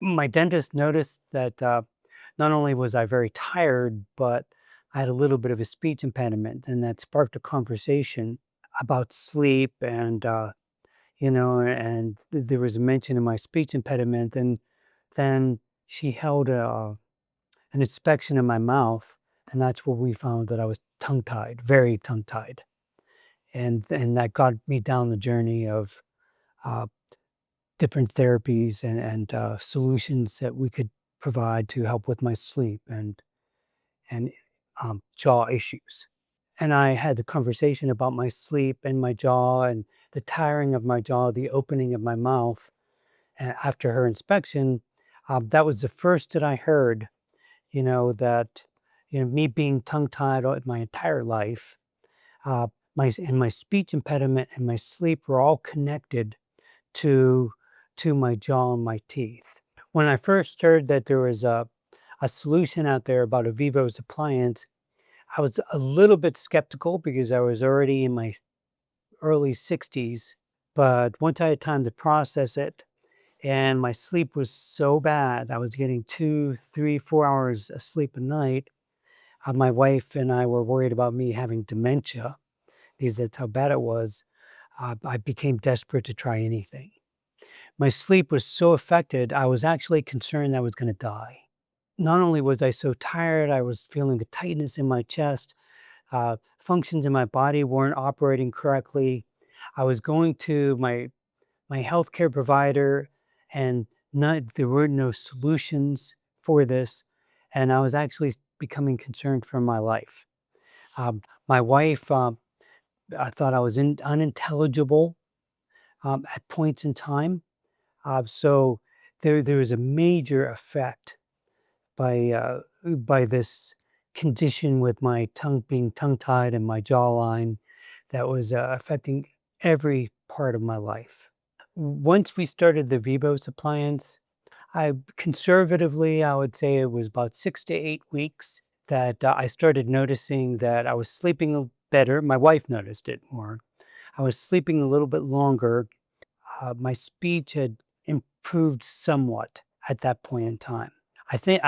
My dentist noticed that not only was I very tired, but I had a little bit of a speech impediment, and that sparked a conversation about sleep and there was a mention of my speech impediment, and then she held an inspection of my mouth, and that's where we found that I was tongue-tied, very tongue-tied, and that got me down the journey of uh, different therapies and solutions that we could provide to help with my sleep and jaw issues. And I had the conversation about my sleep and my jaw and the tiring of my jaw, the opening of my mouth after her inspection. That was the first that I heard, that, me being tongue tied my entire life, uh, my speech impediment and my sleep were all connected to my jaw and my teeth. When I first heard that there was a solution out there about a Vivos appliance, I was a little bit skeptical because I was already in my early 60s. But once I had time to process it, and my sleep was so bad, I was getting 2, 3, 4 hours of sleep a night. My wife and I were worried about me having dementia because that's how bad it was. I became desperate to try anything. My sleep was so affected, I was actually concerned I was going to die. Not only was I so tired, I was feeling the tightness in my chest. Functions in my body weren't operating correctly. I was going to my healthcare provider, and there were no solutions for this, and I was actually becoming concerned for my life. My wife, I thought I was unintelligible at points in time. So there was a major effect by this condition with my tongue being tongue-tied and my jawline that was affecting every part of my life. Once we started the Vivos appliance, I would say it was about 6 to 8 weeks that I started noticing that I was sleeping better. My wife noticed it more. I was sleeping a little bit longer. My speech had improved somewhat at that point in time. I think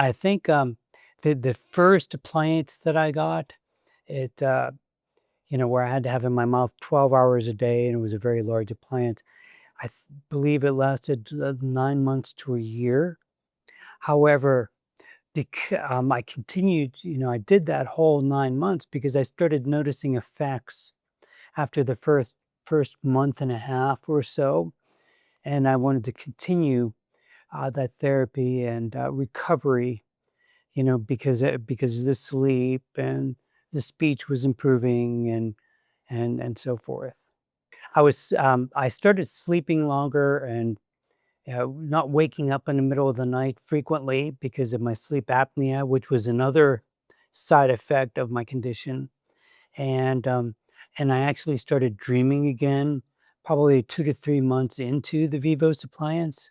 the first appliance that I got, it where I had to have in my mouth 12 hours a day, and it was a very large appliance. Believe it lasted 9 months to a year. However, I continued, I did that whole 9 months because I started noticing effects after the first month and a half or so, and I wanted to continue that therapy and recovery, because the sleep and the speech was improving and so forth. I started sleeping longer and not waking up in the middle of the night frequently because of my sleep apnea, which was another side effect of my condition. And and I actually started dreaming again, probably 2 to 3 months into the Vivos appliance,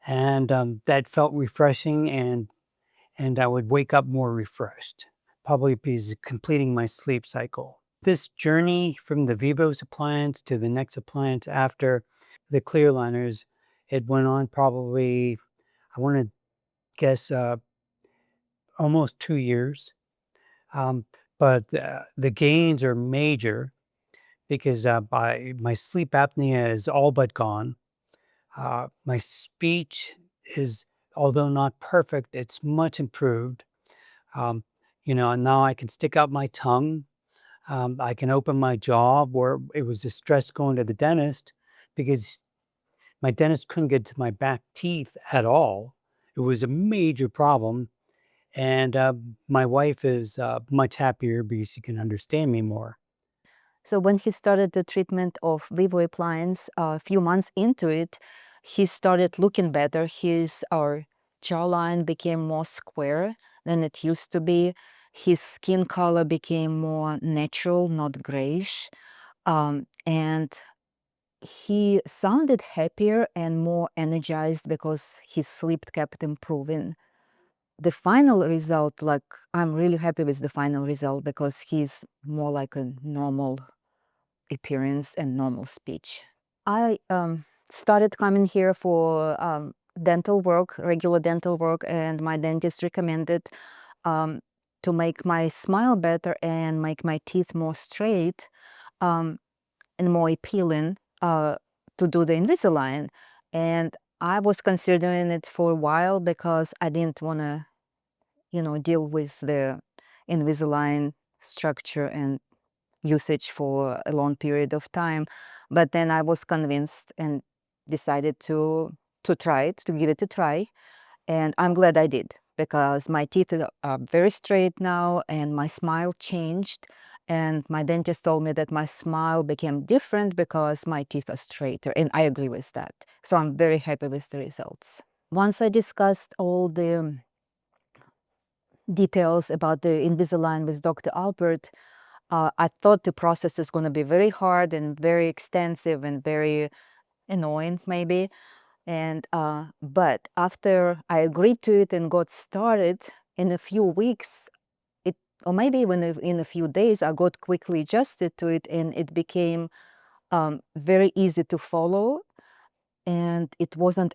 and that felt refreshing, and I would wake up more refreshed, probably because completing my sleep cycle. This journey from the Vivos appliance to the next appliance after the clear liners, it went on probably, I want to guess, almost 2 years. Um, but the gains are major because my sleep apnea is all but gone. My speech is, although not perfect, it's much improved. Um, and now I can stick out my tongue. I can open my jaw where it was a stress going to the dentist because my dentist couldn't get to my back teeth at all. It was a major problem. And my wife is much happier because she can understand me more. So when he started the treatment of Vivo appliance, a few months into it, he started looking better. His jawline became more square than it used to be. His skin color became more natural, not grayish. And he sounded happier and more energized because his sleep kept improving. The final result, like, I'm really happy with the final result because he's more like a normal appearance and normal speech. I started coming here for dental work, regular dental work, and my dentist recommended um, to make my smile better and make my teeth more straight um, and more appealing to do the Invisalign. And I was considering it for a while because I didn't want to, deal with the Invisalign structure and usage for a long period of time. But then I was convinced and decided to try it, to give it a try. And I'm glad I did because my teeth are very straight now and my smile changed. And my dentist told me that my smile became different because my teeth are straighter. And I agree with that. So I'm very happy with the results. Once I discussed all the details about the Invisalign with Dr. Alpert, I thought the process is going to be very hard and very extensive and very annoying, maybe. And but after I agreed to it and got started, in a few weeks, it or maybe even in a few days, I got quickly adjusted to it, and it became very easy to follow. And it wasn't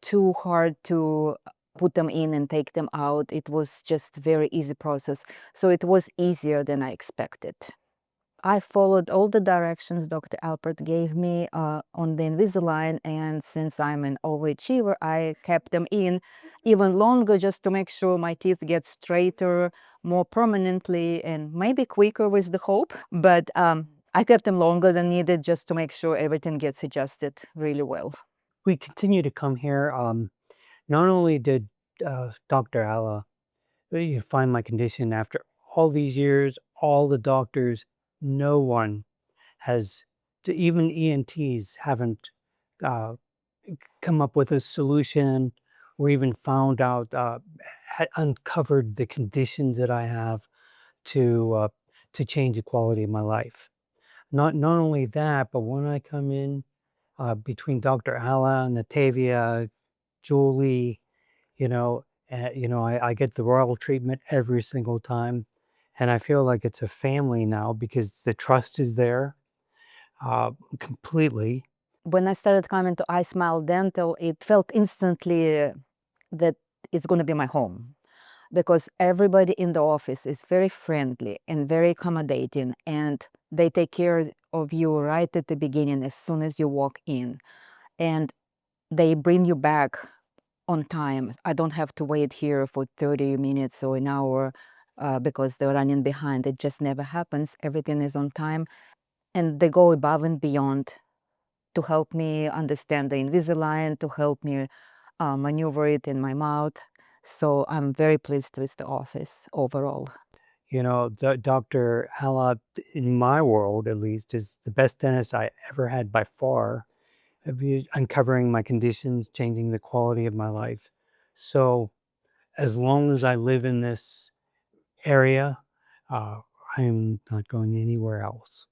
too hard to put them in and take them out. It was just very easy process. So it was easier than I expected. I followed all the directions Dr. Alpert gave me on the Invisalign, and since I'm an overachiever, I kept them in even longer just to make sure my teeth get straighter more permanently and maybe quicker with the hope. But I kept them longer than needed just to make sure everything gets adjusted really well. We continue to come here. Not only did Dr. Alla find my condition after all these years, all the doctors, no one has, even ENTs haven't uh, come up with a solution or even found out, uncovered the conditions that I have to to change the quality of my life. Not only that, but when I come in between Dr. Alla, Natalia, Julie, I get the royal treatment every single time, and I feel like it's a family now because the trust is there completely. When I started coming to iSmile Dental, it felt instantly that it's going to be my home because everybody in the office is very friendly and very accommodating, and they take care of you right at the beginning as soon as you walk in, and they bring you back on time. I don't have to wait here for 30 minutes or an hour because they're running behind. It just never happens. Everything is on time, and they go above and beyond to help me understand the Invisalign, to help me maneuver it in my mouth. So I'm very pleased with the office overall. Dr. Alla, in my world at least, is the best dentist I ever had by far, uncovering my conditions, changing the quality of my life. So as long as I live in this area, uh, I'm not going anywhere else.